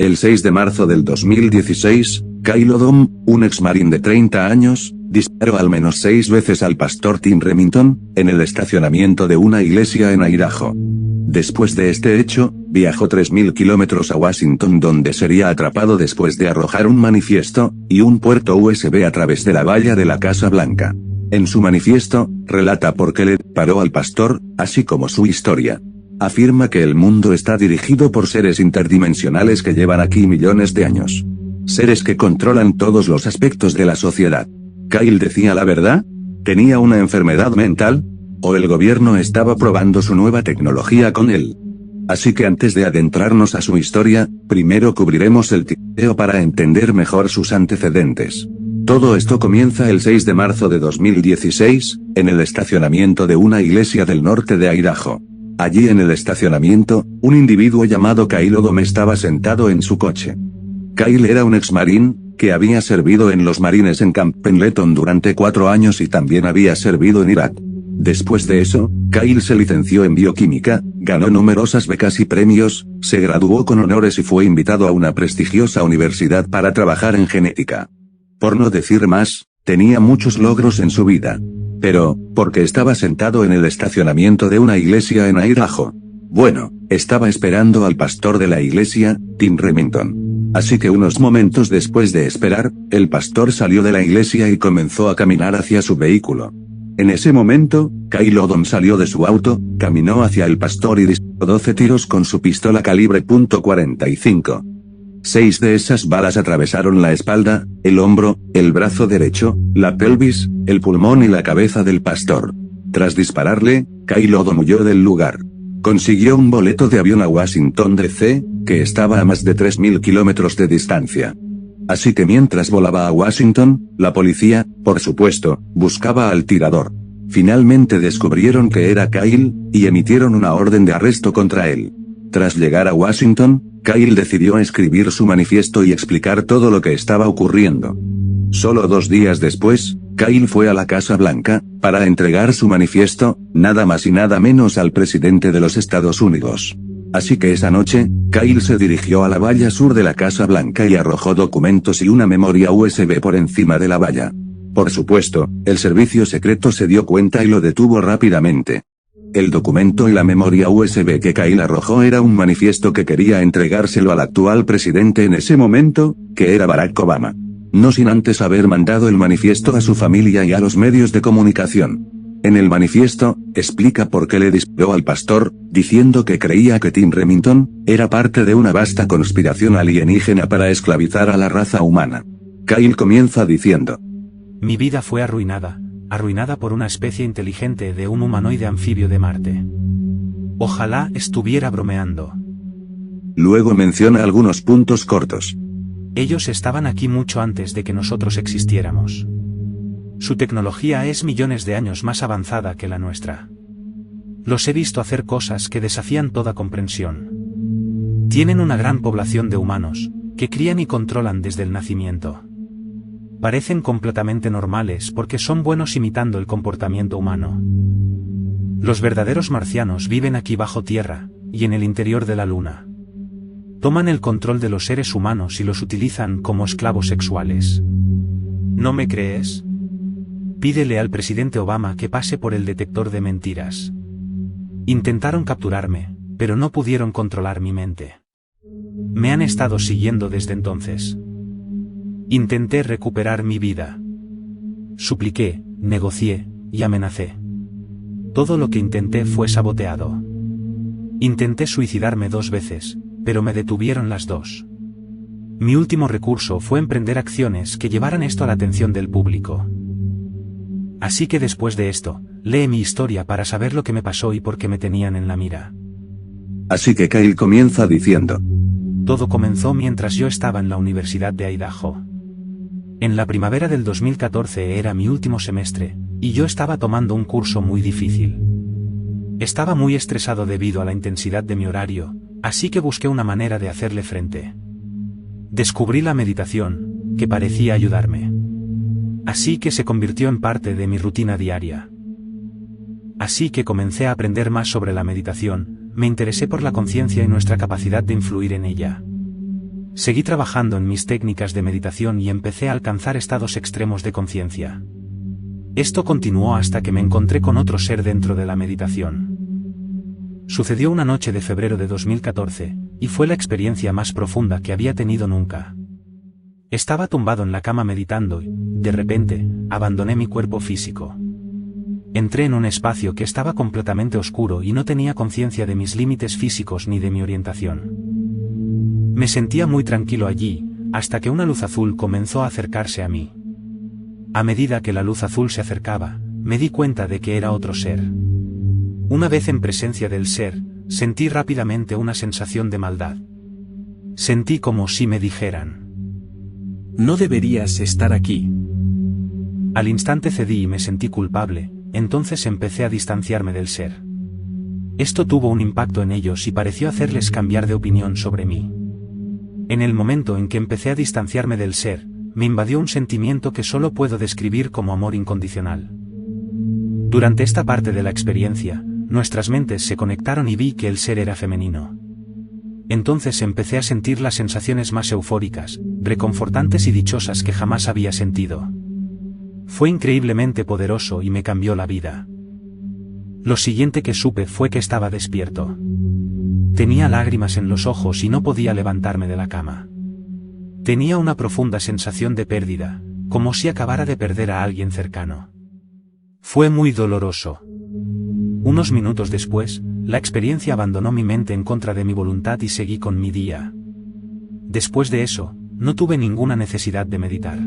El 6 de marzo del 2016, Kyle Odom, un exmarín de 30 años, disparó al menos 6 veces al pastor Tim Remington, en el estacionamiento de una iglesia en Idaho. Después de este hecho, viajó 3.000 kilómetros a Washington, donde sería atrapado después de arrojar un manifiesto y un puerto USB a través de la valla de la Casa Blanca. En su manifiesto, relata por qué le disparó al pastor, así como su historia. Afirma que el mundo está dirigido por seres interdimensionales que llevan aquí millones de años. Seres que controlan todos los aspectos de la sociedad. ¿Kyle decía la verdad? ¿Tenía una enfermedad mental? ¿O el gobierno estaba probando su nueva tecnología con él? Así que antes de adentrarnos a su historia, primero cubriremos el tiroteo para entender mejor sus antecedentes. Todo esto comienza el 6 de marzo de 2016, en el estacionamiento de una iglesia del norte de Idaho. Allí en el estacionamiento, un individuo llamado Kyle Odom estaba sentado en su coche. Kyle era un exmarín, que había servido en los Marines en Camp Pendleton durante 4 años y también había servido en Irak. Después de eso, Kyle se licenció en bioquímica, ganó numerosas becas y premios, se graduó con honores y fue invitado a una prestigiosa universidad para trabajar en genética. Por no decir más, tenía muchos logros en su vida. Pero, ¿por qué estaba sentado en el estacionamiento de una iglesia en Idaho? Bueno, estaba esperando al pastor de la iglesia, Tim Remington. Así que unos momentos después de esperar, el pastor salió de la iglesia y comenzó a caminar hacia su vehículo. En ese momento, Kyle Odom salió de su auto, caminó hacia el pastor y disparó 12 tiros con su pistola calibre .45. 6 de esas balas atravesaron la espalda, el hombro, el brazo derecho, la pelvis, el pulmón y la cabeza del pastor. Tras dispararle, Kyle Odom huyó del lugar. Consiguió un boleto de avión a Washington D.C., que estaba a más de 3.000 kilómetros de distancia. Así que mientras volaba a Washington, la policía, por supuesto, buscaba al tirador. Finalmente descubrieron que era Kyle, y emitieron una orden de arresto contra él. Tras llegar a Washington, Kyle decidió escribir su manifiesto y explicar todo lo que estaba ocurriendo. Solo 2 días después, Kyle fue a la Casa Blanca, para entregar su manifiesto, nada más y nada menos al presidente de los Estados Unidos. Así que esa noche, Kyle se dirigió a la valla sur de la Casa Blanca y arrojó documentos y una memoria USB por encima de la valla. Por supuesto, el servicio secreto se dio cuenta y lo detuvo rápidamente. El documento y la memoria USB que Kyle arrojó era un manifiesto que quería entregárselo al actual presidente en ese momento, que era Barack Obama. No sin antes haber mandado el manifiesto a su familia y a los medios de comunicación. En el manifiesto, explica por qué le disparó al pastor, diciendo que creía que Tim Remington era parte de una vasta conspiración alienígena para esclavizar a la raza humana. Kyle comienza diciendo: Mi vida fue arruinada por una especie inteligente de un humanoide anfibio de Marte. Ojalá estuviera bromeando. Luego menciona algunos puntos cortos. Ellos estaban aquí mucho antes de que nosotros existiéramos. Su tecnología es millones de años más avanzada que la nuestra. Los he visto hacer cosas que desafían toda comprensión. Tienen una gran población de humanos, que crían y controlan desde el nacimiento. Parecen completamente normales porque son buenos imitando el comportamiento humano. Los verdaderos marcianos viven aquí bajo tierra, y en el interior de la luna. Toman el control de los seres humanos y los utilizan como esclavos sexuales. ¿No me crees? Pídele al presidente Obama que pase por el detector de mentiras. Intentaron capturarme, pero no pudieron controlar mi mente. Me han estado siguiendo desde entonces. Intenté recuperar mi vida. Supliqué, negocié, y amenacé. Todo lo que intenté fue saboteado. Intenté suicidarme 2 veces, pero me detuvieron las 2. Mi último recurso fue emprender acciones que llevaran esto a la atención del público. Así que después de esto, lee mi historia para saber lo que me pasó y por qué me tenían en la mira. Así que Kyle comienza diciendo: Todo comenzó mientras yo estaba en la Universidad de Idaho. En la primavera del 2014 era mi último semestre, y yo estaba tomando un curso muy difícil. Estaba muy estresado debido a la intensidad de mi horario, así que busqué una manera de hacerle frente. Descubrí la meditación, que parecía ayudarme. Así que se convirtió en parte de mi rutina diaria. Así que comencé a aprender más sobre la meditación, me interesé por la conciencia y nuestra capacidad de influir en ella. Seguí trabajando en mis técnicas de meditación y empecé a alcanzar estados extremos de conciencia. Esto continuó hasta que me encontré con otro ser dentro de la meditación. Sucedió una noche de febrero de 2014, y fue la experiencia más profunda que había tenido nunca. Estaba tumbado en la cama meditando y, de repente, abandoné mi cuerpo físico. Entré en un espacio que estaba completamente oscuro y no tenía conciencia de mis límites físicos ni de mi orientación. Me sentía muy tranquilo allí, hasta que una luz azul comenzó a acercarse a mí. A medida que la luz azul se acercaba, me di cuenta de que era otro ser. Una vez en presencia del ser, sentí rápidamente una sensación de maldad. Sentí como si me dijeran: no deberías estar aquí. Al instante cedí y me sentí culpable, entonces empecé a distanciarme del ser. Esto tuvo un impacto en ellos y pareció hacerles cambiar de opinión sobre mí. En el momento en que empecé a distanciarme del ser, me invadió un sentimiento que solo puedo describir como amor incondicional. Durante esta parte de la experiencia, nuestras mentes se conectaron y vi que el ser era femenino. Entonces empecé a sentir las sensaciones más eufóricas, reconfortantes y dichosas que jamás había sentido. Fue increíblemente poderoso y me cambió la vida. Lo siguiente que supe fue que estaba despierto. Tenía lágrimas en los ojos y no podía levantarme de la cama. Tenía una profunda sensación de pérdida, como si acabara de perder a alguien cercano. Fue muy doloroso. Unos minutos después, la experiencia abandonó mi mente en contra de mi voluntad y seguí con mi día. Después de eso, no tuve ninguna necesidad de meditar.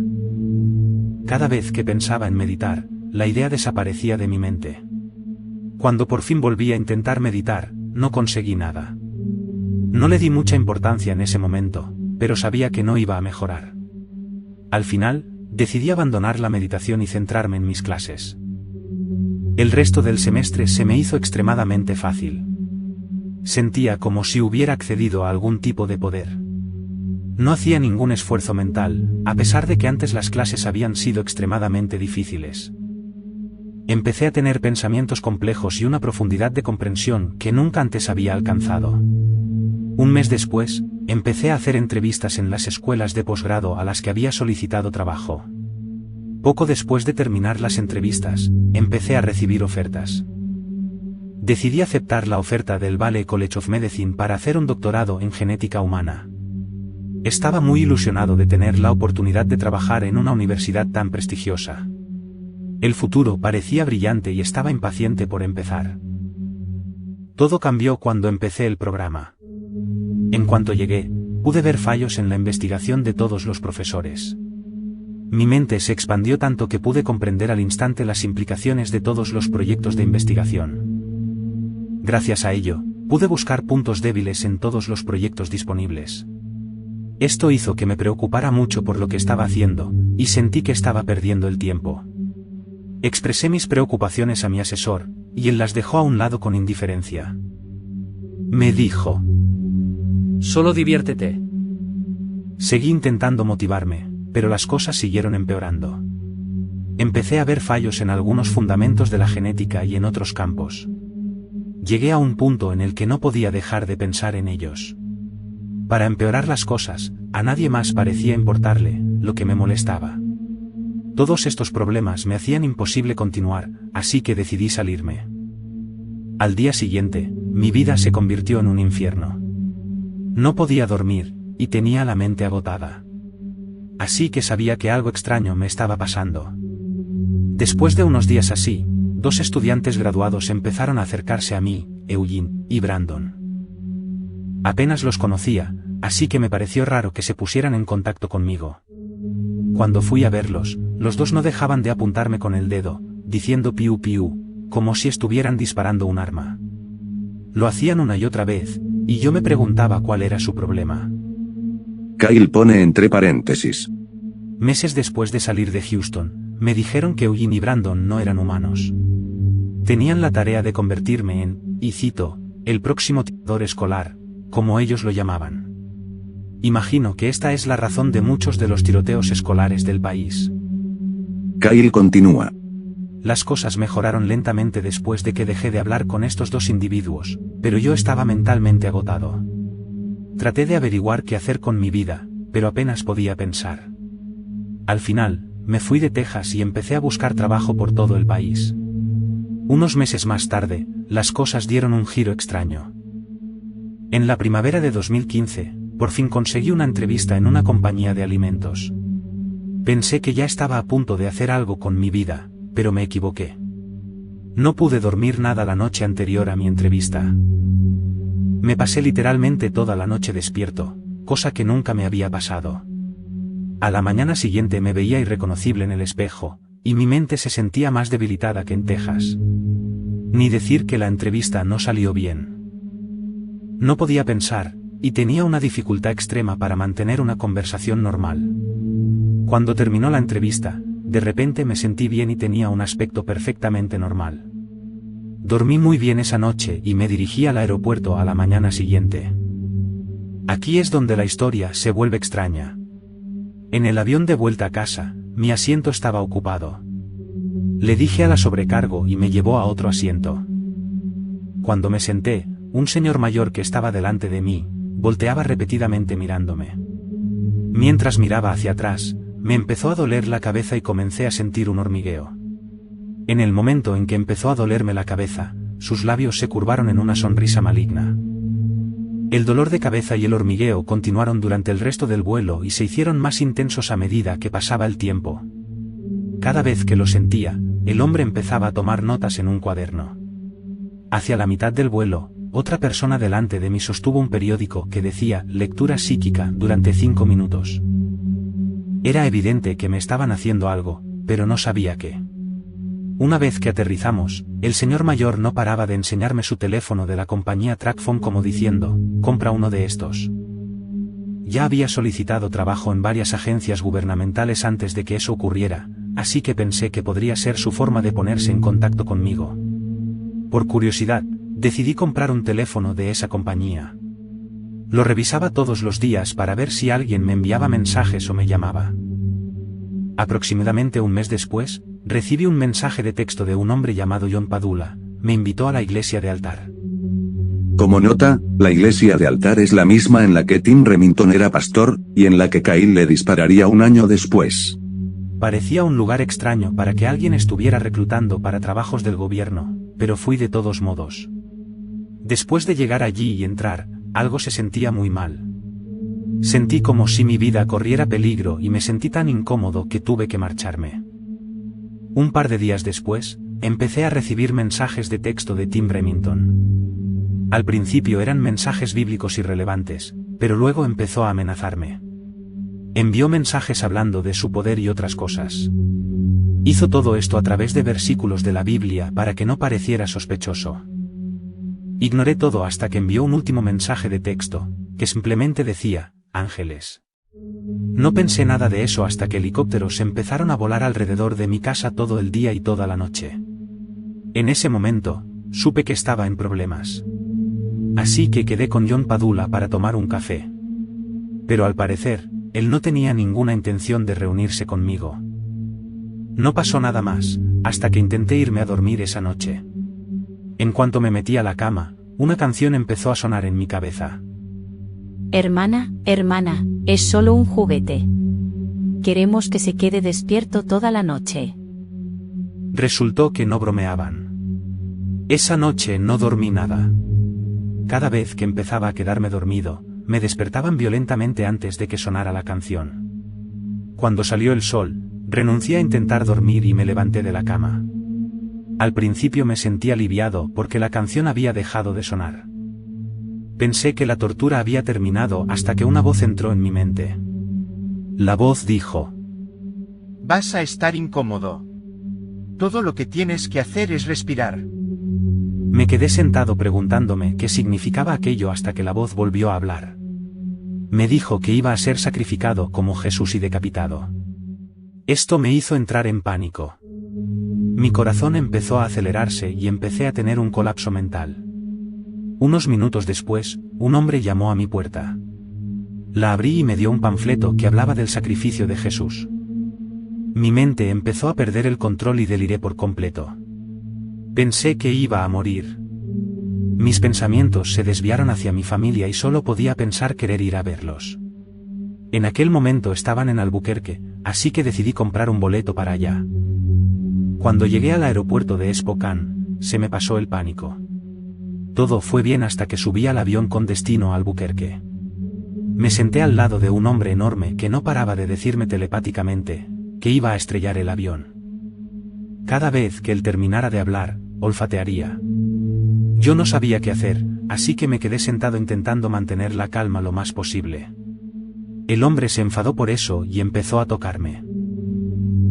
Cada vez que pensaba en meditar, la idea desaparecía de mi mente. Cuando por fin volví a intentar meditar, no conseguí nada. No le di mucha importancia en ese momento, pero sabía que no iba a mejorar. Al final, decidí abandonar la meditación y centrarme en mis clases. El resto del semestre se me hizo extremadamente fácil. Sentía como si hubiera accedido a algún tipo de poder. No hacía ningún esfuerzo mental, a pesar de que antes las clases habían sido extremadamente difíciles. Empecé a tener pensamientos complejos y una profundidad de comprensión que nunca antes había alcanzado. Un mes después, empecé a hacer entrevistas en las escuelas de posgrado a las que había solicitado trabajo. Poco después de terminar las entrevistas, empecé a recibir ofertas. Decidí aceptar la oferta del Valley College of Medicine para hacer un doctorado en genética humana. Estaba muy ilusionado de tener la oportunidad de trabajar en una universidad tan prestigiosa. El futuro parecía brillante y estaba impaciente por empezar. Todo cambió cuando empecé el programa. En cuanto llegué, pude ver fallos en la investigación de todos los profesores. Mi mente se expandió tanto que pude comprender al instante las implicaciones de todos los proyectos de investigación. Gracias a ello, pude buscar puntos débiles en todos los proyectos disponibles. Esto hizo que me preocupara mucho por lo que estaba haciendo, y sentí que estaba perdiendo el tiempo. Expresé mis preocupaciones a mi asesor, y él las dejó a un lado con indiferencia. Me dijo: solo diviértete. Seguí intentando motivarme, pero las cosas siguieron empeorando. Empecé a ver fallos en algunos fundamentos de la genética y en otros campos. Llegué a un punto en el que no podía dejar de pensar en ellos. Para empeorar las cosas, a nadie más parecía importarle lo que me molestaba. Todos estos problemas me hacían imposible continuar, así que decidí salirme. Al día siguiente, mi vida se convirtió en un infierno. No podía dormir, y tenía la mente agotada. Así que sabía que algo extraño me estaba pasando. Después de unos días así, 2 estudiantes graduados empezaron a acercarse a mí, Eugene y Brandon. Apenas los conocía, así que me pareció raro que se pusieran en contacto conmigo. Cuando fui a verlos, los 2 no dejaban de apuntarme con el dedo, diciendo piu piu, como si estuvieran disparando un arma. Lo hacían una y otra vez, y yo me preguntaba cuál era su problema. Kyle pone entre paréntesis. Meses después de salir de Houston, me dijeron que Eugene y Brandon no eran humanos. Tenían la tarea de convertirme en, y cito, el próximo tirador escolar, como ellos lo llamaban. Imagino que esta es la razón de muchos de los tiroteos escolares del país. Kyle continúa. Las cosas mejoraron lentamente después de que dejé de hablar con estos 2 individuos, pero yo estaba mentalmente agotado. Traté de averiguar qué hacer con mi vida, pero apenas podía pensar. Al final, me fui de Texas y empecé a buscar trabajo por todo el país. Unos meses más tarde, las cosas dieron un giro extraño. En la primavera de 2015, por fin conseguí una entrevista en una compañía de alimentos. Pensé que ya estaba a punto de hacer algo con mi vida, pero me equivoqué. No pude dormir nada la noche anterior a mi entrevista. Me pasé literalmente toda la noche despierto, cosa que nunca me había pasado. A la mañana siguiente me veía irreconocible en el espejo, y mi mente se sentía más debilitada que en Texas. Ni decir que la entrevista no salió bien. No podía pensar, y tenía una dificultad extrema para mantener una conversación normal. Cuando terminó la entrevista, de repente me sentí bien y tenía un aspecto perfectamente normal. Dormí muy bien esa noche y me dirigí al aeropuerto a la mañana siguiente. Aquí es donde la historia se vuelve extraña. En el avión de vuelta a casa, mi asiento estaba ocupado. Le dije a la sobrecargo y me llevó a otro asiento. Cuando me senté, un señor mayor que estaba delante de mí, volteaba repetidamente mirándome. Mientras miraba hacia atrás, me empezó a doler la cabeza y comencé a sentir un hormigueo. En el momento en que empezó a dolerme la cabeza, sus labios se curvaron en una sonrisa maligna. El dolor de cabeza y el hormigueo continuaron durante el resto del vuelo y se hicieron más intensos a medida que pasaba el tiempo. Cada vez que lo sentía, el hombre empezaba a tomar notas en un cuaderno. Hacia la mitad del vuelo, otra persona delante de mí sostuvo un periódico que decía lectura psíquica durante 5 minutos. Era evidente que me estaban haciendo algo, pero no sabía qué. Una vez que aterrizamos, el señor mayor no paraba de enseñarme su teléfono de la compañía TrackPhone como diciendo, compra uno de estos. Ya había solicitado trabajo en varias agencias gubernamentales antes de que eso ocurriera, así que pensé que podría ser su forma de ponerse en contacto conmigo. Por curiosidad, decidí comprar un teléfono de esa compañía. Lo revisaba todos los días para ver si alguien me enviaba mensajes o me llamaba. Aproximadamente un mes después, recibí un mensaje de texto de un hombre llamado John Padula. Me invitó a la iglesia de Altar. Como nota, la iglesia de Altar es la misma en la que Tim Remington era pastor, y en la que Kyle le dispararía un año después. Parecía un lugar extraño para que alguien estuviera reclutando para trabajos del gobierno, pero fui de todos modos. Después de llegar allí y entrar, algo se sentía muy mal. Sentí como si mi vida corriera peligro y me sentí tan incómodo que tuve que marcharme. Un par de días después, empecé a recibir mensajes de texto de Tim Remington. Al principio eran mensajes bíblicos irrelevantes, pero luego empezó a amenazarme. Envió mensajes hablando de su poder y otras cosas. Hizo todo esto a través de versículos de la Biblia para que no pareciera sospechoso. Ignoré todo hasta que envió un último mensaje de texto, que simplemente decía, ángeles. No pensé nada de eso hasta que helicópteros empezaron a volar alrededor de mi casa todo el día y toda la noche. En ese momento, supe que estaba en problemas. Así que quedé con John Padula para tomar un café. Pero al parecer, él no tenía ninguna intención de reunirse conmigo. No pasó nada más, hasta que intenté irme a dormir esa noche. En cuanto me metí a la cama, una canción empezó a sonar en mi cabeza. Hermana, hermana, es solo un juguete. Queremos que se quede despierto toda la noche. Resultó que no bromeaban. Esa noche no dormí nada. Cada vez que empezaba a quedarme dormido, me despertaban violentamente antes de que sonara la canción. Cuando salió el sol, renuncié a intentar dormir y me levanté de la cama. Al principio me sentí aliviado porque la canción había dejado de sonar. Pensé que la tortura había terminado hasta que una voz entró en mi mente. La voz dijo: Vas a estar incómodo. Todo lo que tienes que hacer es respirar. Me quedé sentado preguntándome qué significaba aquello hasta que la voz volvió a hablar. Me dijo que iba a ser sacrificado como Jesús y decapitado. Esto me hizo entrar en pánico. Mi corazón empezó a acelerarse y empecé a tener un colapso mental. Unos minutos después, un hombre llamó a mi puerta. La abrí y me dio un panfleto que hablaba del sacrificio de Jesús. Mi mente empezó a perder el control y deliré por completo. Pensé que iba a morir. Mis pensamientos se desviaron hacia mi familia y solo podía pensar querer ir a verlos. En aquel momento estaban en Albuquerque, así que decidí comprar un boleto para allá. Cuando llegué al aeropuerto de Spokane, se me pasó el pánico. Todo fue bien hasta que subí al avión con destino a Albuquerque. Me senté al lado de un hombre enorme que no paraba de decirme telepáticamente que iba a estrellar el avión. Cada vez que él terminara de hablar, olfatearía. Yo no sabía qué hacer, así que me quedé sentado intentando mantener la calma lo más posible. El hombre se enfadó por eso y empezó a tocarme.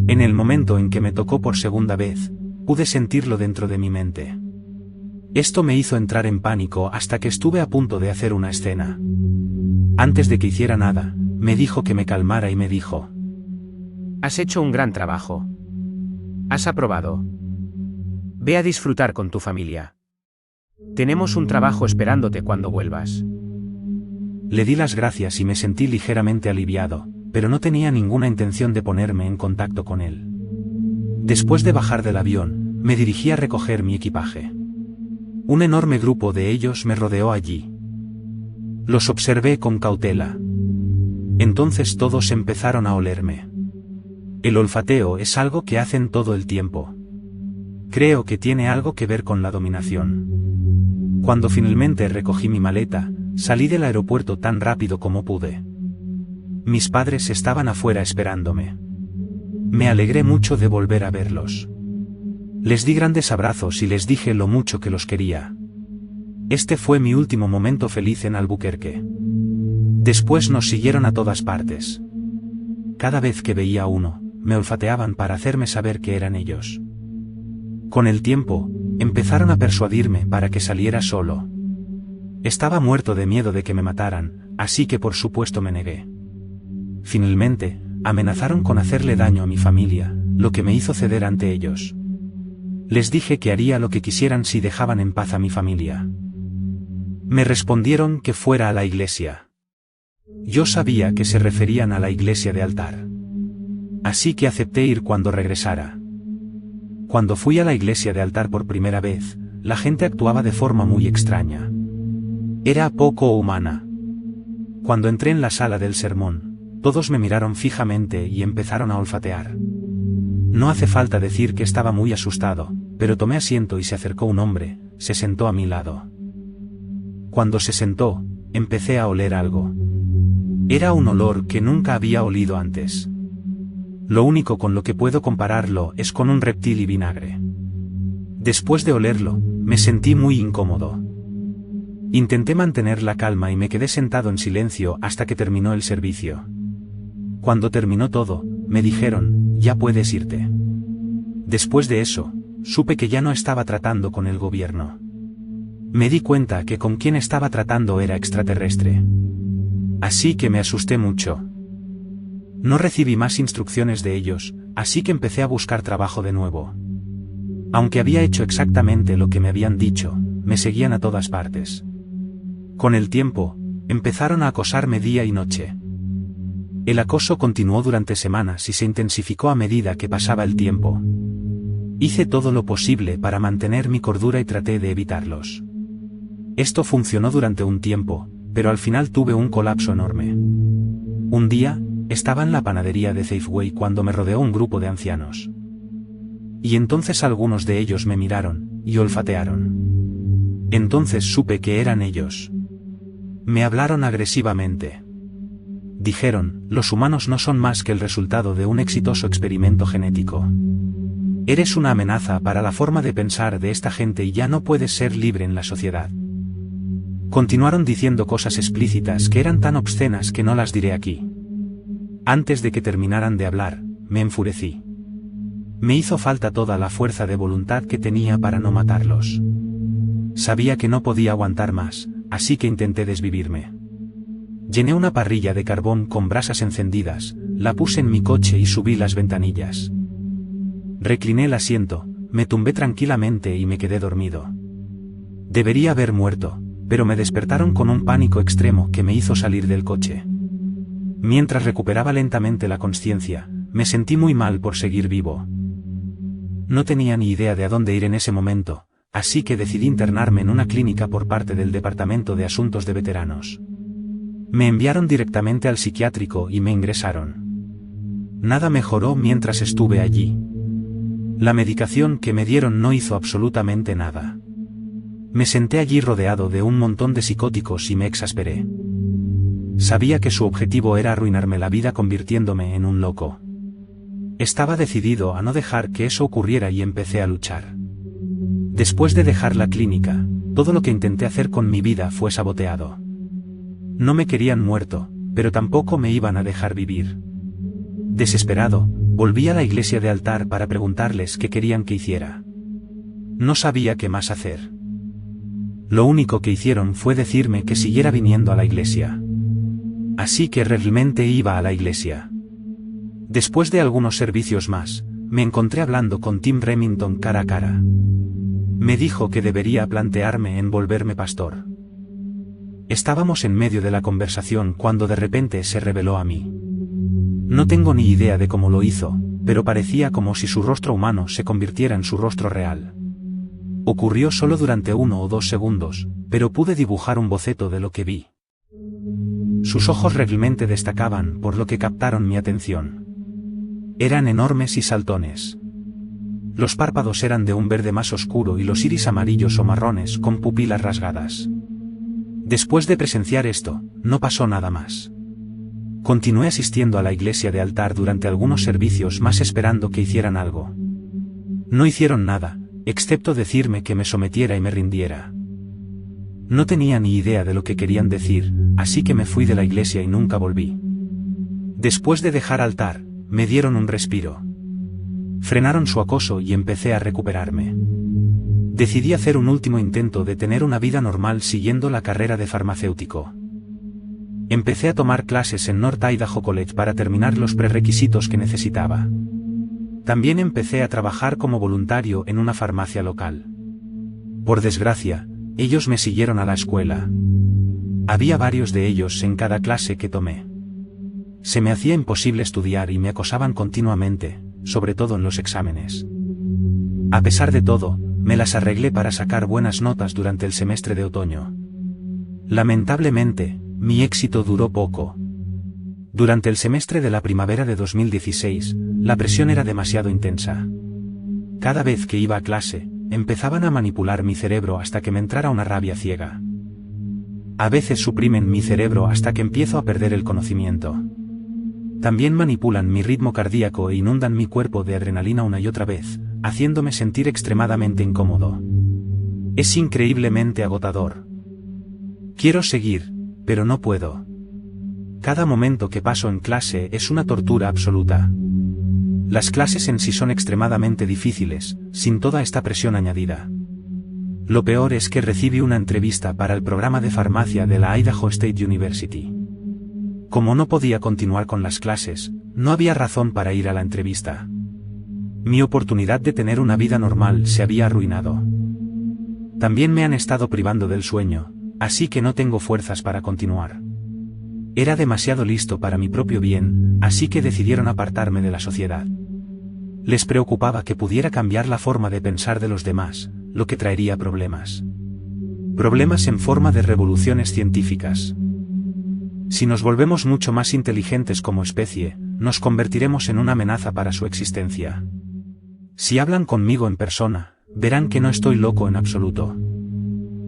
En el momento en que me tocó por segunda vez, pude sentirlo dentro de mi mente. Esto me hizo entrar en pánico hasta que estuve a punto de hacer una escena. Antes de que hiciera nada, me dijo que me calmara y me dijo: Has hecho un gran trabajo. Has aprobado. Ve a disfrutar con tu familia. Tenemos un trabajo esperándote cuando vuelvas. Le di las gracias y me sentí ligeramente aliviado, pero no tenía ninguna intención de ponerme en contacto con él. Después de bajar del avión, me dirigí a recoger mi equipaje. Un enorme grupo de ellos me rodeó allí. Los observé con cautela. Entonces todos empezaron a olerme. El olfateo es algo que hacen todo el tiempo. Creo que tiene algo que ver con la dominación. Cuando finalmente recogí mi maleta, salí del aeropuerto tan rápido como pude. Mis padres estaban afuera esperándome. Me alegré mucho de volver a verlos. Les di grandes abrazos y les dije lo mucho que los quería. Este fue mi último momento feliz en Albuquerque. Después nos siguieron a todas partes. Cada vez que veía a uno, me olfateaban para hacerme saber que eran ellos. Con el tiempo, empezaron a persuadirme para que saliera solo. Estaba muerto de miedo de que me mataran, así que por supuesto me negué. Finalmente, amenazaron con hacerle daño a mi familia, lo que me hizo ceder ante ellos. Les dije que haría lo que quisieran si dejaban en paz a mi familia. Me respondieron que fuera a la iglesia. Yo sabía que se referían a la iglesia de altar. Así que acepté ir cuando regresara. Cuando fui a la iglesia de altar por primera vez, la gente actuaba de forma muy extraña. Era poco humana. Cuando entré en la sala del sermón, todos me miraron fijamente y empezaron a olfatear. No hace falta decir que estaba muy asustado, pero tomé asiento y se acercó un hombre, se sentó a mi lado. Cuando se sentó, empecé a oler algo. Era un olor que nunca había olido antes. Lo único con lo que puedo compararlo es con un reptil y vinagre. Después de olerlo, me sentí muy incómodo. Intenté mantener la calma y me quedé sentado en silencio hasta que terminó el servicio. Cuando terminó todo, me dijeron: ya puedes irte. Después de eso, supe que ya no estaba tratando con el gobierno. Me di cuenta que con quien estaba tratando era extraterrestre. Así que me asusté mucho. No recibí más instrucciones de ellos, así que empecé a buscar trabajo de nuevo. Aunque había hecho exactamente lo que me habían dicho, me seguían a todas partes. Con el tiempo, empezaron a acosarme día y noche. El acoso continuó durante semanas y se intensificó a medida que pasaba el tiempo. Hice todo lo posible para mantener mi cordura y traté de evitarlos. Esto funcionó durante un tiempo, pero al final tuve un colapso enorme. Un día, estaba en la panadería de Safeway cuando me rodeó un grupo de ancianos. Y entonces algunos de ellos me miraron y olfatearon. Entonces supe que eran ellos. Me hablaron agresivamente. Dijeron: los humanos no son más que el resultado de un exitoso experimento genético. Eres una amenaza para la forma de pensar de esta gente y ya no puedes ser libre en la sociedad. Continuaron diciendo cosas explícitas que eran tan obscenas que no las diré aquí. Antes de que terminaran de hablar, me enfurecí. Me hizo falta toda la fuerza de voluntad que tenía para no matarlos. Sabía que no podía aguantar más, así que intenté desvivirme. Llené una parrilla de carbón con brasas encendidas, la puse en mi coche y subí las ventanillas. Recliné el asiento, me tumbé tranquilamente y me quedé dormido. Debería haber muerto, pero me despertaron con un pánico extremo que me hizo salir del coche. Mientras recuperaba lentamente la consciencia, me sentí muy mal por seguir vivo. No tenía ni idea de a dónde ir en ese momento, Así que decidí internarme en una clínica por parte del Departamento de Asuntos de Veteranos. Me enviaron directamente al psiquiátrico y me ingresaron. Nada mejoró mientras estuve allí. La medicación que me dieron no hizo absolutamente nada. Me senté allí rodeado de un montón de psicóticos y me exasperé. Sabía que su objetivo era arruinarme la vida convirtiéndome en un loco. Estaba decidido a no dejar que eso ocurriera y empecé a luchar. Después de dejar la clínica, todo lo que intenté hacer con mi vida fue saboteado. No me querían muerto, pero tampoco me iban a dejar vivir. Desesperado, volví a la iglesia de Altar para preguntarles qué querían que hiciera. No sabía qué más hacer. Lo único que hicieron fue decirme que siguiera viniendo a la iglesia. Así que realmente iba a la iglesia. Después de algunos servicios más, me encontré hablando con Tim Remington cara a cara. Me dijo que debería plantearme en volverme pastor. Estábamos en medio de la conversación cuando de repente se reveló a mí. No tengo ni idea de cómo lo hizo, pero parecía como si su rostro humano se convirtiera en su rostro real. Ocurrió solo durante 1 o 2 segundos, pero pude dibujar un boceto de lo que vi. Sus ojos realmente destacaban por lo que captaron mi atención. Eran enormes y saltones. Los párpados eran de un verde más oscuro y los iris amarillos o marrones con pupilas rasgadas. Después de presenciar esto, no pasó nada más. Continué asistiendo a la iglesia de Altar durante algunos servicios más esperando que hicieran algo. No hicieron nada, excepto decirme que me sometiera y me rindiera. No tenía ni idea de lo que querían decir, así que me fui de la iglesia y nunca volví. Después de dejar Altar, me dieron un respiro. Frenaron su acoso y empecé a recuperarme. Decidí hacer un último intento de tener una vida normal siguiendo la carrera de farmacéutico. Empecé a tomar clases en North Idaho College para terminar los prerequisitos que necesitaba. También empecé a trabajar como voluntario en una farmacia local. Por desgracia, ellos me siguieron a la escuela. Había varios de ellos en cada clase que tomé. Se me hacía imposible estudiar y me acosaban continuamente, sobre todo en los exámenes. A pesar de todo, me las arreglé para sacar buenas notas durante el semestre de otoño. Lamentablemente, mi éxito duró poco. Durante el semestre de la primavera de 2016, la presión era demasiado intensa. Cada vez que iba a clase, empezaban a manipular mi cerebro hasta que me entrara una rabia ciega. A veces suprimen mi cerebro hasta que empiezo a perder el conocimiento. También manipulan mi ritmo cardíaco e inundan mi cuerpo de adrenalina una y otra vez, haciéndome sentir extremadamente incómodo. Es increíblemente agotador. Quiero seguir, pero no puedo. Cada momento que paso en clase es una tortura absoluta. Las clases en sí son extremadamente difíciles, sin toda esta presión añadida. Lo peor es que recibí una entrevista para el programa de farmacia de la Idaho State University. Como no podía continuar con las clases, no había razón para ir a la entrevista. Mi oportunidad de tener una vida normal se había arruinado. También me han estado privando del sueño, así que no tengo fuerzas para continuar. Era demasiado listo para mi propio bien, así que decidieron apartarme de la sociedad. Les preocupaba que pudiera cambiar la forma de pensar de los demás, lo que traería problemas. Problemas en forma de revoluciones científicas. Si nos volvemos mucho más inteligentes como especie, nos convertiremos en una amenaza para su existencia. Si hablan conmigo en persona, verán que no estoy loco en absoluto.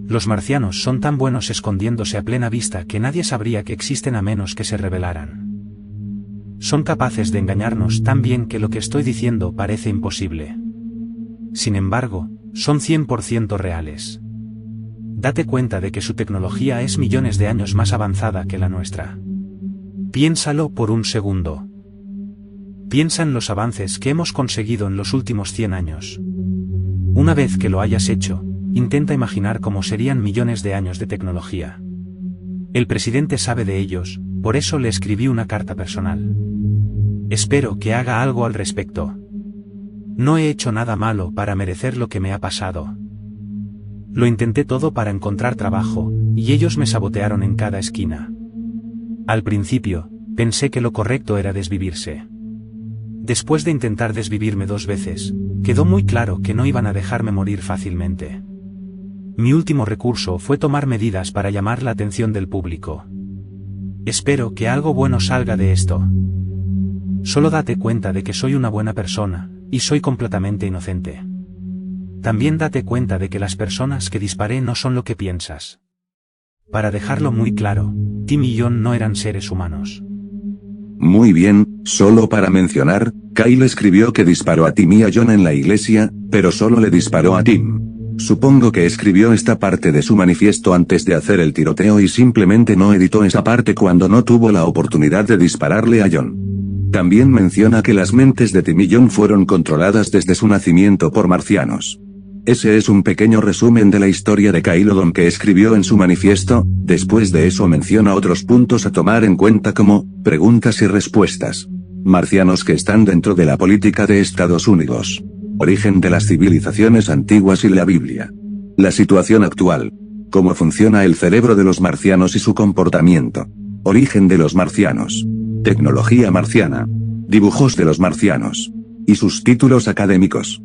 Los marcianos son tan buenos escondiéndose a plena vista que nadie sabría que existen a menos que se rebelaran. Son capaces de engañarnos tan bien que lo que estoy diciendo parece imposible. Sin embargo, son 100% reales. Date cuenta de que su tecnología es millones de años más avanzada que la nuestra. Piénsalo por un segundo. Piensa en los avances que hemos conseguido en los últimos 100 años. Una vez que lo hayas hecho, intenta imaginar cómo serían millones de años de tecnología. El presidente sabe de ellos, por eso le escribí una carta personal. Espero que haga algo al respecto. No he hecho nada malo para merecer lo que me ha pasado. Lo intenté todo para encontrar trabajo, y ellos me sabotearon en cada esquina. Al principio, pensé que lo correcto era desvivirse. Después de intentar desvivirme 2 veces, quedó muy claro que no iban a dejarme morir fácilmente. Mi último recurso fue tomar medidas para llamar la atención del público. Espero que algo bueno salga de esto. Solo date cuenta de que soy una buena persona, y soy completamente inocente. También date cuenta de que las personas que disparé no son lo que piensas. Para dejarlo muy claro, Tim y John no eran seres humanos. Muy bien, solo para mencionar, Kyle escribió que disparó a Tim y a John en la iglesia, pero solo le disparó a Tim. Supongo que escribió esta parte de su manifiesto antes de hacer el tiroteo y simplemente no editó esa parte cuando no tuvo la oportunidad de dispararle a John. También menciona que las mentes de Tim y John fueron controladas desde su nacimiento por marcianos. Ese es un pequeño resumen de la historia de Kyle Odom que escribió en su manifiesto. Después de eso menciona otros puntos a tomar en cuenta como, preguntas y respuestas. Marcianos que están dentro de la política de Estados Unidos. Origen de las civilizaciones antiguas y la Biblia. La situación actual. Cómo funciona el cerebro de los marcianos y su comportamiento. Origen de los marcianos. Tecnología marciana. Dibujos de los marcianos. Y sus títulos académicos.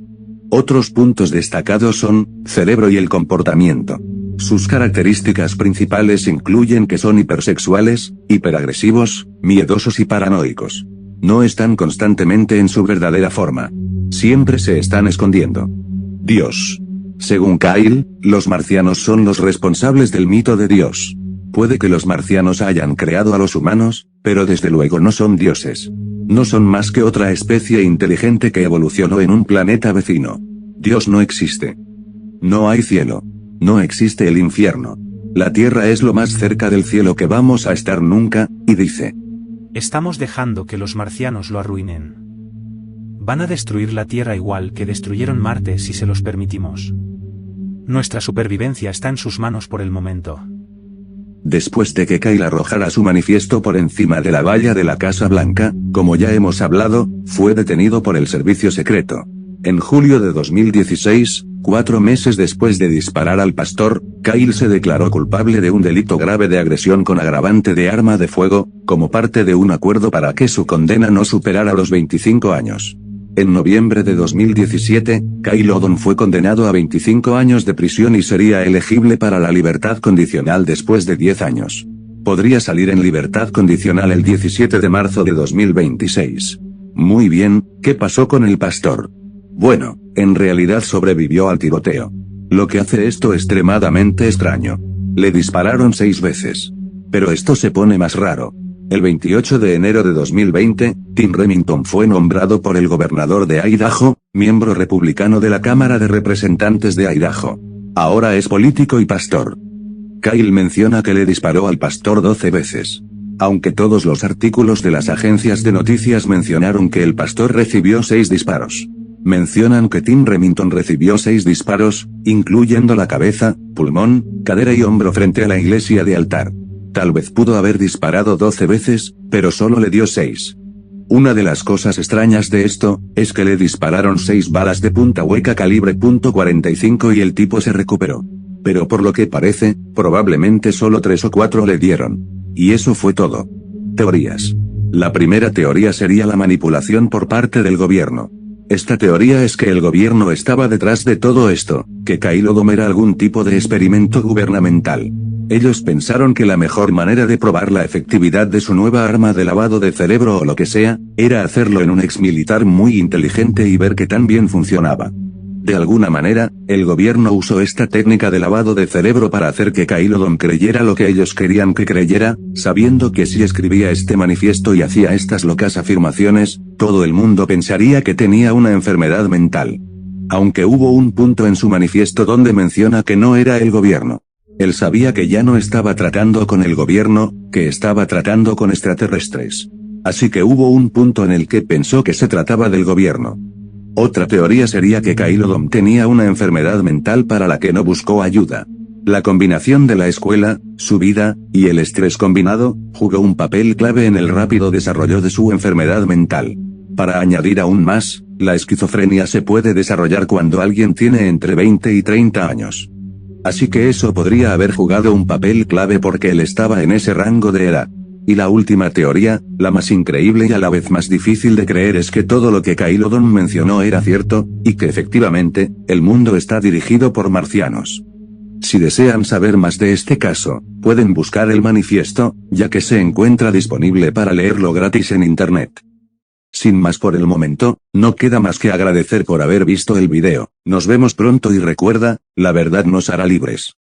Otros puntos destacados son, cerebro y el comportamiento. Sus características principales incluyen que son hipersexuales, hiperagresivos, miedosos y paranoicos. No están constantemente en su verdadera forma. Siempre se están escondiendo. Dios. Según Kyle, los marcianos son los responsables del mito de Dios. Puede que los marcianos hayan creado a los humanos, pero desde luego no son dioses. No son más que otra especie inteligente que evolucionó en un planeta vecino. Dios no existe. No hay cielo. No existe el infierno. La tierra es lo más cerca del cielo que vamos a estar nunca, y dice: Estamos dejando que los marcianos lo arruinen. Van a destruir la Tierra igual que destruyeron Marte si se los permitimos. Nuestra supervivencia está en sus manos por el momento. Después de que Kyle arrojara su manifiesto por encima de la valla de la Casa Blanca, como ya hemos hablado, fue detenido por el servicio secreto. En julio de 2016, 4 meses después de disparar al pastor, Kyle se declaró culpable de un delito grave de agresión con agravante de arma de fuego, como parte de un acuerdo para que su condena no superara los 25 años. En noviembre de 2017, Kyle Odom fue condenado a 25 años de prisión y sería elegible para la libertad condicional después de 10 años. Podría salir en libertad condicional el 17 de marzo de 2026. Muy bien, ¿qué pasó con el pastor? Bueno, en realidad sobrevivió al tiroteo. Lo que hace esto extremadamente extraño. Le dispararon 6 veces. Pero esto se pone más raro. El 28 de enero de 2020, Tim Remington fue nombrado por el gobernador de Idaho, miembro republicano de la Cámara de Representantes de Idaho. Ahora es político y pastor. Kyle menciona que le disparó al pastor 12 veces. Aunque todos los artículos de las agencias de noticias mencionaron que el pastor recibió 6 disparos. Mencionan que Tim Remington recibió 6 disparos, incluyendo la cabeza, pulmón, cadera y hombro frente a la iglesia de altar. Tal vez pudo haber disparado 12 veces, pero solo le dio 6. Una de las cosas extrañas de esto, es que le dispararon 6 balas de punta hueca calibre .45 y el tipo se recuperó. Pero por lo que parece, probablemente solo 3 o 4 le dieron. Y eso fue todo. Teorías. La primera teoría sería la manipulación por parte del gobierno. Esta teoría es que el gobierno estaba detrás de todo esto, que Kyle Odom era algún tipo de experimento gubernamental. Ellos pensaron que la mejor manera de probar la efectividad de su nueva arma de lavado de cerebro o lo que sea, era hacerlo en un exmilitar muy inteligente y ver que tan bien funcionaba. De alguna manera, el gobierno usó esta técnica de lavado de cerebro para hacer que Kyle Odom creyera lo que ellos querían que creyera, sabiendo que si escribía este manifiesto y hacía estas locas afirmaciones, todo el mundo pensaría que tenía una enfermedad mental. Aunque hubo un punto en su manifiesto donde menciona que no era el gobierno. Él sabía que ya no estaba tratando con el gobierno, que estaba tratando con extraterrestres. Así que hubo un punto en el que pensó que se trataba del gobierno. Otra teoría sería que Kyle Odom tenía una enfermedad mental para la que no buscó ayuda. La combinación de la escuela, su vida, y el estrés combinado, jugó un papel clave en el rápido desarrollo de su enfermedad mental. Para añadir aún más, la esquizofrenia se puede desarrollar cuando alguien tiene entre 20 y 30 años. Así que eso podría haber jugado un papel clave porque él estaba en ese rango de edad. Y la última teoría, la más increíble y a la vez más difícil de creer es que todo lo que Kyle Odom mencionó era cierto, y que efectivamente, el mundo está dirigido por marcianos. Si desean saber más de este caso, pueden buscar el manifiesto, ya que se encuentra disponible para leerlo gratis en internet. Sin más por el momento, no queda más que agradecer por haber visto el video. Nos vemos pronto y recuerda, la verdad nos hará libres.